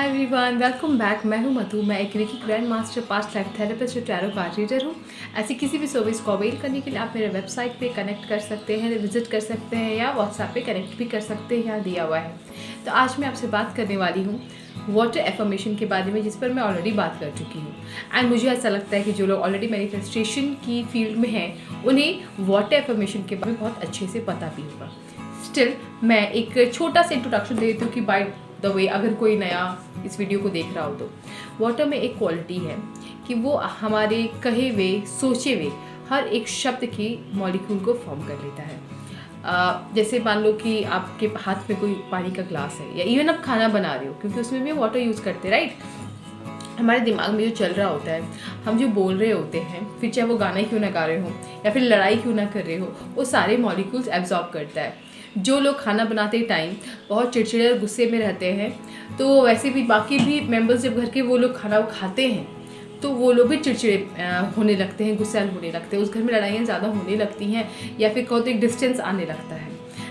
Hi everyone, welcome back. मैं हूं मधु। मैं एक reiki grand master, past life therapist और टैरो कार्ड रीडर हूं। ऐसी किसी भी सर्विस को अवेल करने के लिए आप मेरे वेबसाइट पे कनेक्ट कर सकते हैं, विजिट कर सकते हैं या व्हाट्सएप पे कनेक्ट भी कर सकते हैं, यहाँ दिया हुआ है। तो आज मैं आपसे बात करने वाली हूँ वाटर एफर्मेशन के बारे में, जिस पर मैं ऑलरेडी बात कर चुकी हूँ। एंड मुझे ऐसा लगता है कि जो लोग ऑलरेडी मैनिफेस्टेशन की फील्ड में हैं उन्हें वाटर एफर्मेशन के बारे में बहुत अच्छे से पता भी होगा। स्टिल मैं एक छोटा सा इंट्रोडक्शन दे देती हूँ कि बाय द वे अगर कोई नया इस वीडियो को देख रहा हो तो वाटर में एक क्वालिटी है कि वो हमारे कहे हुए सोचे हुए हर एक शब्द की मॉलिक्यूल को फॉर्म कर लेता है। जैसे मान लो कि आपके हाथ में कोई पानी का ग्लास है या इवन आप खाना बना रहे हो, क्योंकि उसमें भी वाटर यूज़ करते हैं, राइट। हमारे दिमाग में जो चल रहा होता है, हम जो बोल रहे होते हैं, फिर चाहे वो गाना क्यों ना गा रहे हो या फिर लड़ाई क्यों ना कर रहे हो, वो सारे मॉलिक्यूल्स एब्जॉर्ब करता है। जो लोग खाना बनाते टाइम बहुत चिड़चिड़े और गुस्से में रहते हैं, तो वैसे भी बाकी भी मेंबर्स जब घर के वो लोग खाना खाते हैं तो वो लोग भी चिड़चिड़े होने लगते हैं, गुस्सैल होने लगते हैं, उस घर में लड़ाइयाँ ज़्यादा होने लगती हैं या फिर कहो तो एक डिस्टेंस आने लगता है।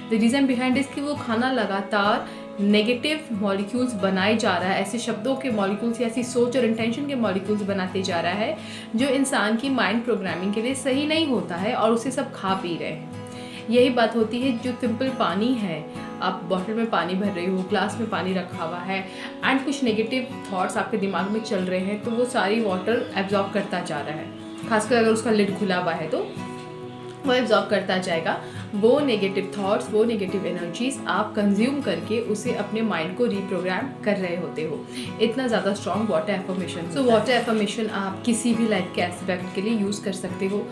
द रीज़न बिहाइंड इज कि वो खाना लगातार नेगेटिव मॉलिक्यूल्स बनाए जा रहा है, ऐसे शब्दों के मॉलिक्यूल्स या ऐसी सोच और इंटेंशन के मॉलिक्यूल्स बनाते जा रहा है जो इंसान की माइंड प्रोग्रामिंग के लिए सही नहीं होता है, और उसे सब खा पी रहे हैं। यही बात होती है जो सिंपल पानी है, आप बॉटल में पानी भर रहे हो, ग्लास में पानी रखा हुआ है एंड कुछ नेगेटिव थॉट्स आपके दिमाग में चल रहे हैं, तो वो सारी वाटर एब्जॉर्ब करता जा रहा है। खासकर अगर उसका लिड खुला हुआ है तो वो एब्जॉर्ब करता जाएगा। वो नेगेटिव थॉट्स, वो नेगेटिव एनर्जीज आप कंज्यूम करके उसे अपने माइंड को रीप्रोग्राम कर रहे होते हो। इतना ज़्यादा strong water affirmation. So water affirmation आप किसी भी लाइफ के एस्पेक्ट के लिए यूज़ कर सकते हो।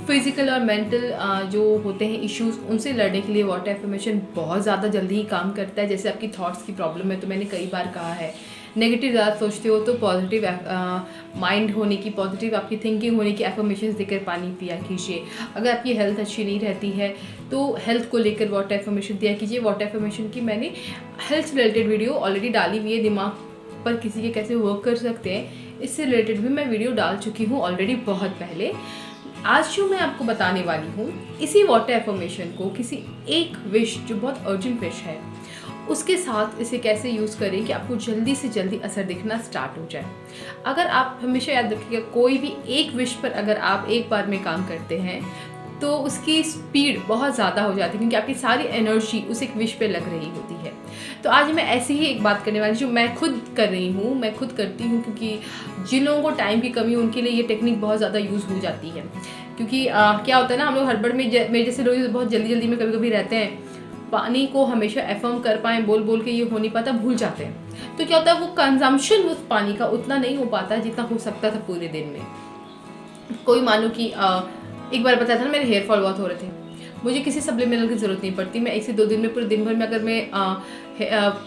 फिजिकल और मेंटल जो होते हैं इश्यूज, उनसे लड़ने के लिए वाटर एफर्मेशन बहुत ज़्यादा जल्दी ही काम करता है। जैसे आपकी थॉट्स की प्रॉब्लम है, तो मैंने कई बार कहा है, नेगेटिव ज़्यादा सोचते हो तो पॉजिटिव माइंड होने की, पॉजिटिव आपकी थिंकिंग होने की एफर्मेशंस देकर पानी पिया कीजिए। अगर आपकी हेल्थ अच्छी नहीं रहती है तो हेल्थ को लेकर वाटर एफर्मेशन दिया कीजिए। वाटर एफर्मेशन की मैंने हेल्थ रिलेटेड वीडियो ऑलरेडी डाली हुई है, दिमाग पर किसी के कैसे वर्क कर सकते हैं, इससे रिलेटेड भी मैं वीडियो डाल चुकी हूँ ऑलरेडी बहुत पहले। आज जो मैं आपको बताने वाली हूँ, इसी वाटर एफर्मेशन को किसी एक विश जो बहुत अर्जेंट विश है उसके साथ इसे कैसे यूज़ करें कि आपको जल्दी से जल्दी असर दिखना स्टार्ट हो जाए। अगर आप हमेशा याद रखिएगा, कोई भी एक विश पर अगर आप एक बार में काम करते हैं तो उसकी स्पीड बहुत ज़्यादा हो जाती है, क्योंकि आपकी सारी एनर्जी उस एक विश पे लग रही होती है। तो आज मैं ऐसी ही एक बात करने वाली जो मैं खुद कर रही हूँ, मैं खुद करती हूँ, क्योंकि जिन लोगों को टाइम की कमी, उनके लिए ये टेक्निक बहुत ज़्यादा यूज़ हो जाती है। क्योंकि क्या होता है ना, हम लोग हड़बड़ में, मेरे जैसे लोग बहुत जल्दी जल्दी में कभी कभी रहते हैं, पानी को हमेशा एफर्म कर पाएँ बोल बोल के ये हो नहीं पाता, भूल जाते हैं। तो क्या होता है, वो कंजम्पशन उस पानी का उतना नहीं हो पाता जितना हो सकता था पूरे दिन में। कोई मानो कि एक बार बताया था ना, मेरे हेयर फॉल बहुत हो रहे थे, मुझे किसी सप्लीमेंट की ज़रूरत नहीं पड़ती। मैं 1 से 2 दिन में, पूरे दिन भर में अगर मैं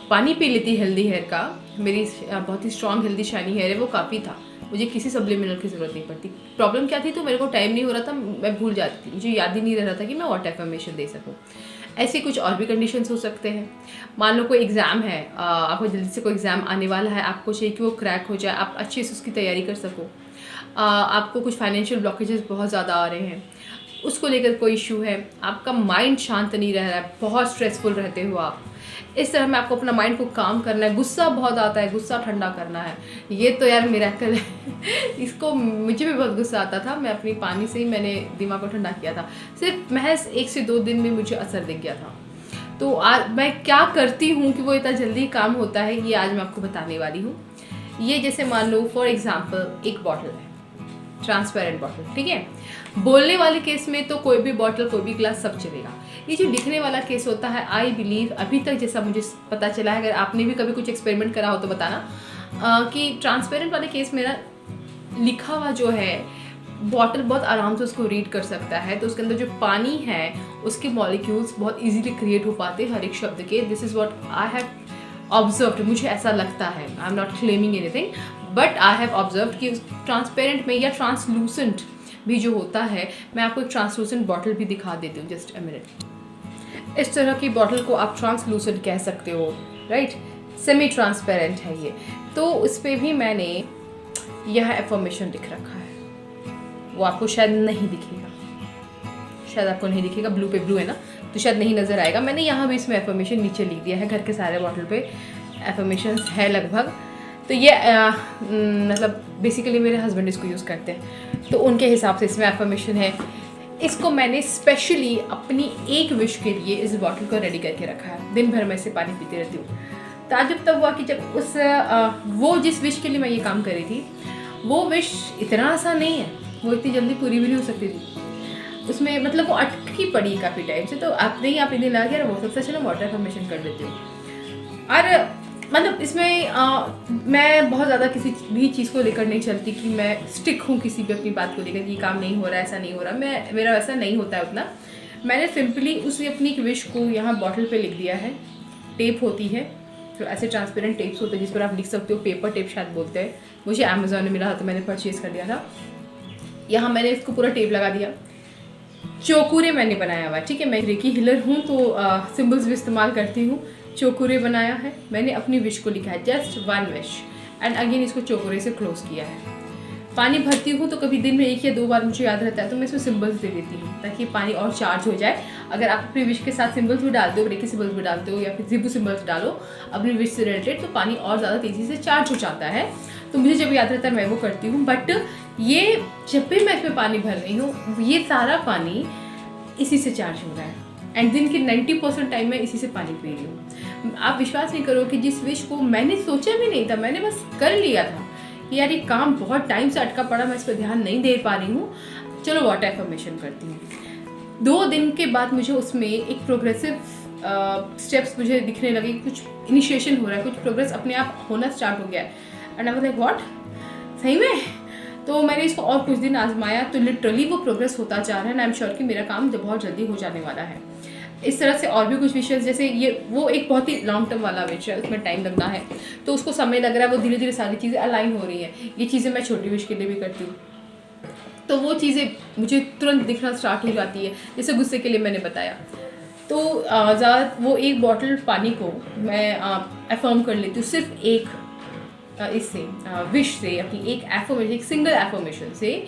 पानी पी लेती हेल्दी हेयर का, मेरी बहुत ही स्ट्रॉन्ग हेल्दी शाइनी हेयर है, वो काफ़ी था, मुझे किसी सप्लीमेंट की ज़रूरत नहीं पड़ती। प्रॉब्लम क्या थी, तो मेरे को टाइम नहीं हो रहा था, मैं भूल जाती थी, मुझे याद ही नहीं रह रहा था कि मैं वाटर एफर्मेशन दे सकूँ। ऐसे कुछ और भी कंडीशंस हो सकते हैं। मान लो कोई एग्ज़ाम है, आपको जल्दी से कोई एग्ज़ाम आने वाला है, आपको चाहिए कि वो क्रैक हो जाए, आप अच्छे से उसकी तैयारी कर सको। आपको कुछ फाइनेंशियल ब्लॉकेजेस बहुत ज़्यादा आ रहे हैं, उसको लेकर कोई इशू है, आपका माइंड शांत नहीं रह रहा है, बहुत स्ट्रेसफुल रहते हो आप, इस तरह में आपको अपना माइंड को काम करना है, गुस्सा बहुत आता है, गुस्सा ठंडा करना है। ये तो यार मिरेकल है इसको मुझे भी बहुत गुस्सा आता था, मैं अपनी पानी से ही मैंने दिमाग को ठंडा किया था। सिर्फ महज 1 से 2 दिन में मुझे असर दिख गया था। तो आज मैं क्या करती हूँ कि वो इतना जल्दी काम होता है, ये आज मैं आपको बताने वाली हूँ। ये जैसे मान लो फॉर एग्जाम्पल एक बॉटल है, ट्रांसपेरेंट बॉटल, ठीक है। बोलने वाले केस में तो कोई भी बॉटल, कोई भी ग्लास, सब चलेगा। ये जो दिखने वाला केस होता है, आई बिलीव अभी तक जैसा मुझे पता चला है, अगर आपने भी कभी कुछ एक्सपेरिमेंट करा हो तो बताना, कि ट्रांसपेरेंट वाले केस में ना लिखा हुआ जो है, बॉटल बहुत आराम से उसको रीड कर सकता है, तो उसके अंदर जो पानी है उसके मॉलिक्यूल्स बहुत इजीली क्रिएट हो पाते हैं हर एक शब्द के। This is what I have observed, मुझे ऐसा लगता है, I am not claiming anything, but I have observed कि ट्रांसपेरेंट में या ट्रांसलूसेंट भी जो होता है, मैं आपको एक ट्रांसलूसेंट बॉटल भी दिखा देती हूँ, जस्ट अ मिनट। इस तरह की बॉटल को आप ट्रांसलूसेंट कह सकते हो, राइट। सेमी ट्रांसपेरेंट है ये। तो इस पर भी मैंने यह एफर्मेशन लिख रखा है, वो आपको शायद नहीं दिखेगा, शायद आपको नहीं दिखेगा, ब्लू पे ब्लू है ना, तो शायद नहीं नज़र आएगा। मैंने यहाँ भी इसमें एफर्मेशन नीचे लिख दिया है, घर के सारे बॉटल पे एफर्मेशंस है लगभग। तो ये मतलब बेसिकली मेरे हस्बैंड इसको यूज़ करते हैं, तो उनके हिसाब से इसमें एफर्मेशन है। इसको मैंने स्पेशली अपनी एक विश के लिए इस बॉटल को रेडी करके रखा है। दिन भर मैं इसे पानी पीती रहती हूँ। ताजुब तब हुआ कि जब वो जिस विश के लिए मैं ये काम कर रही थी, वो विश इतना आसान नहीं है, वो इतनी जल्दी पूरी भी नहीं हो सकती थी। उसमें मतलब वो अटकी पड़ी काफ़ी टाइम से, तो अपने ही आप इन्हें लगा कि वो सबसे अच्छा वाटर एफर्मेशन कर देती हूँ। और मतलब इसमें मैं बहुत ज़्यादा किसी भी चीज़ को लेकर नहीं चलती कि मैं स्टिक हूँ किसी भी अपनी बात को लेकर कि काम नहीं हो रहा है, ऐसा नहीं हो रहा। मेरा वैसा नहीं होता है उतना। मैंने सिंपली उसी अपनी एक विश को यहाँ बॉटल पे लिख दिया है। टेप होती है, तो ऐसे ट्रांसपेरेंट टेप्स होते हैं जिस पर आप लिख सकते हो, पेपर टेप शायद बोलते हैं। मुझे अमेज़ॉन में मिला था तो मैंने परचेज़ कर लिया था। यहाँ मैंने इसको पूरा टेप लगा दिया। चौकुरे मैंने बनाया हुआ है, ठीक है। मैं रेकी हीलर हूँ तो सिम्बल्स भी इस्तेमाल करती हूँ। चौकुरे बनाया है मैंने, अपनी विश को लिखा है जस्ट 1 विश, एंड अगेन इसको चौकुरे से क्लोज किया है। पानी भरती हूँ तो कभी दिन में 1 या 2 बार मुझे याद रहता है तो मैं इसमें सिम्बल्स दे देती हूँ ताकि पानी और चार्ज हो जाए। अगर आप अपनी विश के साथ सिम्बल्स भी डालते हो, रेकी सिम्बल्स भी डालते हो या फिर जिबू सिम्बल्स डालो अपनी विश से रिलेटेड, तो पानी और ज़्यादा तेज़ी से चार्ज हो जाता है। तो मुझे जब याद रहता है मैं वो करती हूँ। बट ये जब भी मैं इसमें पानी भर रही हूँ, ये सारा पानी इसी से चार्ज हो रहा है, एंड दिन के 90% टाइम मैं इसी से पानी पी रही हूँ। आप विश्वास नहीं करो कि जिस विश को मैंने सोचा भी नहीं था, मैंने बस कर लिया था कि यार ये काम बहुत टाइम से अटका पड़ा, मैं इस पर ध्यान नहीं दे पा रही हूँ, चलो वाटर एफर्मेशन करती हूँ। 2 दिन के बाद मुझे उसमें एक प्रोग्रेसिव स्टेप्स मुझे दिखने लगे, कुछ इनिशिएशन हो रहा है, कुछ प्रोग्रेस अपने आप होना स्टार्ट हो गया है। And I was like what, सही में? तो मैंने इसको और कुछ दिन आजमाया तो लिटरली वो प्रोग्रेस होता जा रहा है, एंड आई एम श्योर कि मेरा काम बहुत जल्दी हो जाने वाला है। इस तरह से और भी कुछ विशेष, जैसे ये वो एक बहुत ही लॉन्ग टर्म वाला विश है, उसमें टाइम लगना है, तो उसको समय लग रहा है, वो धीरे धीरे सारी चीज़ें अलाइन हो रही हैं। ये चीज़ें मैं छोटी विश के लिए भी करती हूँ, तो वो चीज़ें मुझे तुरंत दिखना स्टार्ट हो जाती है। जैसे गुस्से के लिए मैंने बताया, तो ज़्यादा वो 1 बॉटल पानी को मैं अफर्म कर लेती हूँ सिर्फ एक इससे विश से, अपनी एक एफर्मेशन, एक सिंगल एफर्मेशन से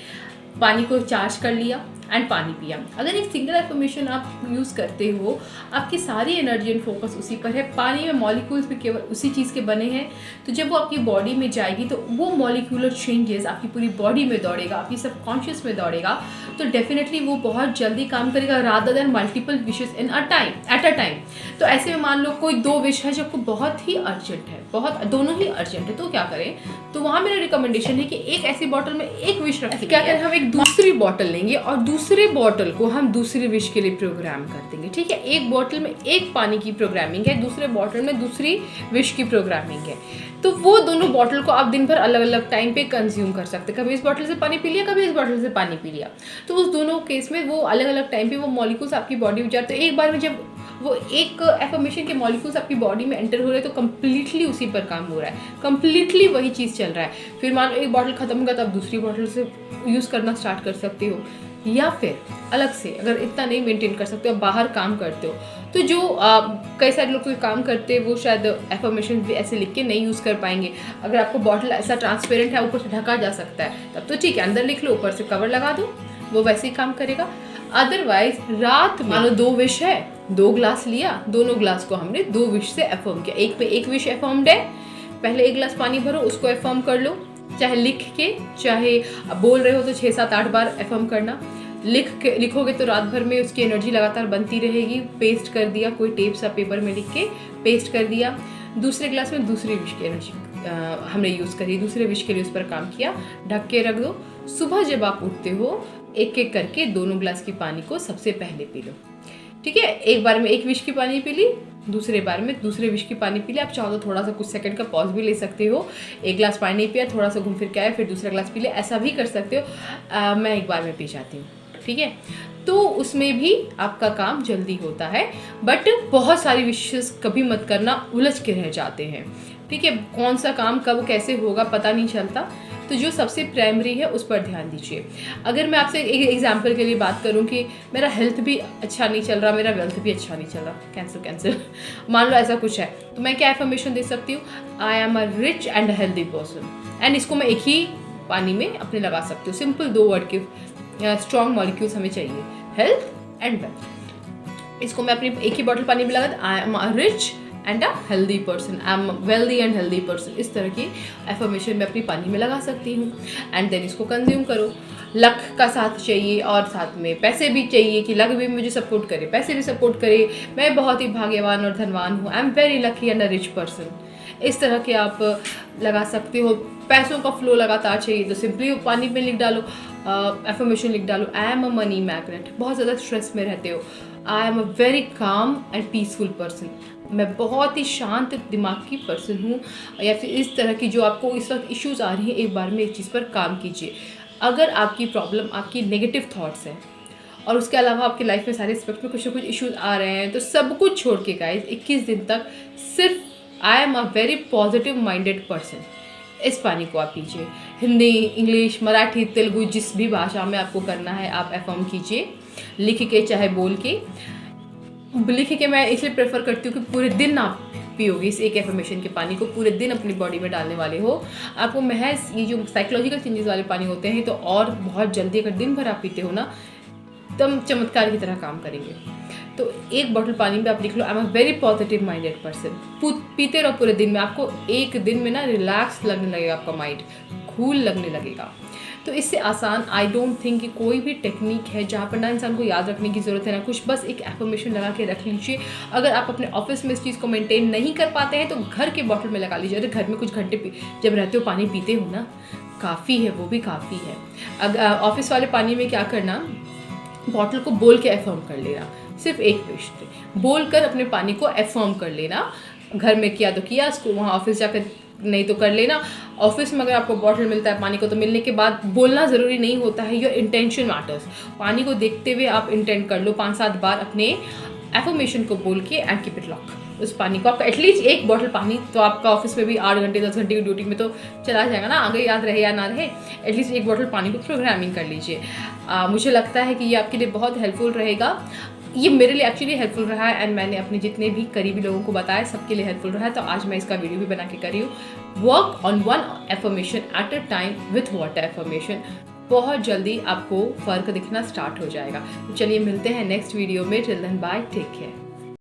पानी को चार्ज कर लिया एंड पानी पिया। अगर एक सिंगल एफर्मेशन आप यूज़ करते हो, आपकी सारी एनर्जी एंड फोकस उसी पर है। पानी में मॉलिक्यूल्स भी केवल उसी चीज़ के बने हैं, तो जब वो आपकी बॉडी में जाएगी तो वो मॉलिक्यूलर चेंजेस आपकी पूरी बॉडी में दौड़ेगा, आपकी सबकॉन्शियस में दौड़ेगा, तो डेफिनेटली वो बहुत जल्दी काम करेगा rather than multiple wishes in at a time. तो ऐसे में मान लो कोई 2 विश है जो आपको बहुत ही अर्जेंट है, बहुत दोनों ही अर्जेंट है, तो क्या करें? तो वहाँ मेरा रिकमेंडेशन है कि एक ऐसी बॉटल में एक विश रखें। क्या करें, हम एक दूसरी बॉटल लेंगे और दूसरे बॉटल को हम दूसरी विश के लिए प्रोग्राम कर देंगे, ठीक है। एक बॉटल में एक पानी की प्रोग्रामिंग है, दूसरे बॉटल में दूसरी विश की प्रोग्रामिंग है, तो वो दोनों बॉटल को आप दिन भर अलग अलग टाइम पे कंज्यूम कर सकते हैं। कभी इस बॉटल से पानी पी लिया, कभी इस बॉटल से पानी पी लिया, तो उस दोनों केस में वो अलग अलग टाइम पे वो मॉलिक्यूल्स आपकी बॉडी में जाते हैं। एक बार में जब वो एक एफर्मेशन के मॉलिक्यूल्स आपकी बॉडी में एंटर हो रहे हैं तो कम्प्लीटली उसी पर काम हो रहा है, कम्प्लीटली वही चीज़ चल रहा है। फिर मान लो एक बॉटल खत्म हो गया तो आप दूसरी बॉटल से यूज़ करना स्टार्ट कर सकते हो, या फिर अलग से अगर इतना नहीं मेंटेन कर सकते हो, बाहर काम करते हो, तो जो कई सारे लोग कोई काम करते हैं वो शायद एफर्मेशन भी ऐसे लिख के नहीं यूज़ कर पाएंगे। अगर आपको बॉटल ऐसा ट्रांसपेरेंट है, ऊपर से ढका जा सकता है, तब तो ठीक है, अंदर लिख लो, ऊपर से कवर लगा दो, वो वैसे ही काम करेगा। अदरवाइज रात में मान लो 2 विश है, 2 ग्लास लिया, दोनों ग्लास को हमने 2 विश से एफर्म किया। एक पे एक विश एफर्म्ड है, पहले 1 ग्लास पानी भरो, उसको एफर्म कर लो, चाहे लिख के, चाहे बोल रहे हो तो 6, 7, 8 बार एफर्म करना। लिखोगे तो रात भर में उसकी एनर्जी लगातार बनती रहेगी। पेस्ट कर दिया, कोई टेप सा पेपर में लिख के पेस्ट कर दिया। दूसरे ग्लास में दूसरी विश की एनर्जी हमने यूज़ करी, दूसरे विश के लिए उस पर काम किया, ढक के रख दो। सुबह जब आप उठते हो एक एक करके दोनों ग्लास की पानी को सबसे पहले पी लो, ठीक है। एक बार में एक विश की पानी पी ली, दूसरे बार में दूसरे विश की पानी पी ली। आप चाहो तो थोड़ा सा कुछ सेकंड का पॉज भी ले सकते हो, 1 ग्लास पानी नहीं पिया, थोड़ा सा घूम फिर के आया, फिर दूसरा ग्लास पी लिया, ऐसा भी कर सकते हो। मैं एक बार में पी जाती हूँ, ठीक है। तो उसमें भी आपका काम जल्दी होता है, बट बहुत सारी विशेस कभी मत करना, उलझ के रह जाते हैं, ठीक है। कौन सा काम कब कैसे होगा पता नहीं चलता, तो जो सबसे प्राइमरी है उस पर ध्यान दीजिए। अगर मैं आपसे एक एग्जांपल के लिए बात करूं कि मेरा हेल्थ भी अच्छा नहीं चल रहा, मेरा वेल्थ भी अच्छा नहीं चल रहा, कैंसिल मान लो ऐसा कुछ है, तो मैं क्या एफर्मेशन दे सकती हूँ? आई am a rich and healthy person, and इसको मैं एक ही पानी में अपने लगा सकती हूँ। सिंपल 2 वर्ड के स्ट्रॉन्ग मॉलिक्यूल्स हमें चाहिए, हेल्थ एंड वेल्थ। इसको मैं अपनी एक ही बॉटल पानी में लगा, आई am a rich and a healthy person, I am wealthy and healthy person. इस तरह की एफर्मेशन मैं अपनी पानी में लगा सकती हूँ एंड देन इसको कंज्यूम करो। लक का साथ चाहिए और साथ में पैसे भी चाहिए कि लक भी मुझे सपोर्ट करे, पैसे भी सपोर्ट करे। मैं बहुत ही भाग्यवान और धनवान हूँ, I am very lucky and a rich person. इस तरह के आप लगा सकते हो। पैसों का फ्लो लगातार चाहिए तो सिंपली पानी में लिख डालो, एफर्मेशन लिख डालो, आई एम अ मनी मैग्नेट। बहुत ज़्यादा स्ट्रेस में रहते हो, आई am a very calm and peaceful person, मैं बहुत ही शांत दिमाग की पर्सन हूँ। या फिर इस तरह की जो आपको इस वक्त इश्यूज़ आ रही हैं, एक बार में एक चीज़ पर काम कीजिए। अगर आपकी प्रॉब्लम आपकी नेगेटिव थॉट्स हैं और उसके अलावा आपकी लाइफ में सारे एस्पेक्ट में कुछ ना कुछ इश्यूज आ रहे हैं, तो सब कुछ छोड़ के गाइस 21 दिन तक सिर्फ आई am a very positive minded person, इस पानी को आप पीजिए। हिंदी, इंग्लिश, मराठी, तेलुगु, जिस भी भाषा में आपको करना है आप एफर्म कीजिए, लिख के चाहे बोल के। लिख के मैं इसलिए प्रेफर करती हूँ कि पूरे दिन आप पियोगे इस एक एफर्मेशन के पानी को, पूरे दिन अपनी बॉडी में डालने वाले हो। आपको महज ये जो साइकोलॉजिकल चेंजेस वाले पानी होते हैं तो और बहुत जल्दी, अगर दिन भर आप पीते हो ना, एकदम चमत्कार की तरह काम करेंगे। तो एक बॉटल पानी में आप लिख लो, I am a very positive minded person. पीते रहो पूरे दिन में, आपको एक दिन में ना रिलैक्स लगने लगेगा, आपका माइंड कूल लगने लगेगा। तो इससे आसान आई डोंट थिंक कि कोई भी टेक्निक है जहाँ पर ना इंसान को याद रखने की ज़रूरत है ना कुछ, बस एक एफर्मेशन लगा के रख लीजिए। अगर आप अपने ऑफिस में इस चीज़ को मेंटेन नहीं कर पाते हैं तो घर के बॉटल में लगा लीजिए। अरे घर में कुछ घंटे जब रहते हो पानी पीते हो ना, काफ़ी है, वो भी काफ़ी है। अगर ऑफिस वाले पानी में क्या करना, बॉटल को बोल के एफर्म कर लेना, सिर्फ एक पेस्ट बोल कर अपने पानी को एफर्म कर लेना। घर में किया तो किया, उसको वहाँ ऑफिस जाकर नहीं तो कर लेना। ऑफिस में अगर आपको बॉटल मिलता है पानी को, तो मिलने के बाद बोलना ज़रूरी नहीं होता है, योर इंटेंशन मैटर्स। पानी को देखते हुए आप इंटेंट कर लो 5-7 बार अपने एफर्मेशन को बोल के एंड कीप इट लॉक। उस पानी को आपका एटलीस्ट एक बॉटल पानी तो आपका ऑफिस में भी 8 घंटे 10 घंटे की ड्यूटी में तो चला जाएगा ना, आगे याद रहे या ना रहे, एटलीस्ट एक बॉटल पानी को प्रोग्रामिंग कर लीजिए। मुझे लगता है कि ये आपके लिए बहुत हेल्पफुल रहेगा। ये मेरे लिए एक्चुअली हेल्पफुल रहा है एंड मैंने अपने जितने भी करीबी लोगों को बताया सबके लिए हेल्पफुल रहा है, तो आज मैं इसका वीडियो भी बना के कर रही हूँ। Work on one affirmation at a time with water affirmation. बहुत जल्दी आपको फ़र्क दिखना स्टार्ट हो जाएगा। तो चलिए मिलते हैं नेक्स्ट वीडियो में। Till then bye, take care.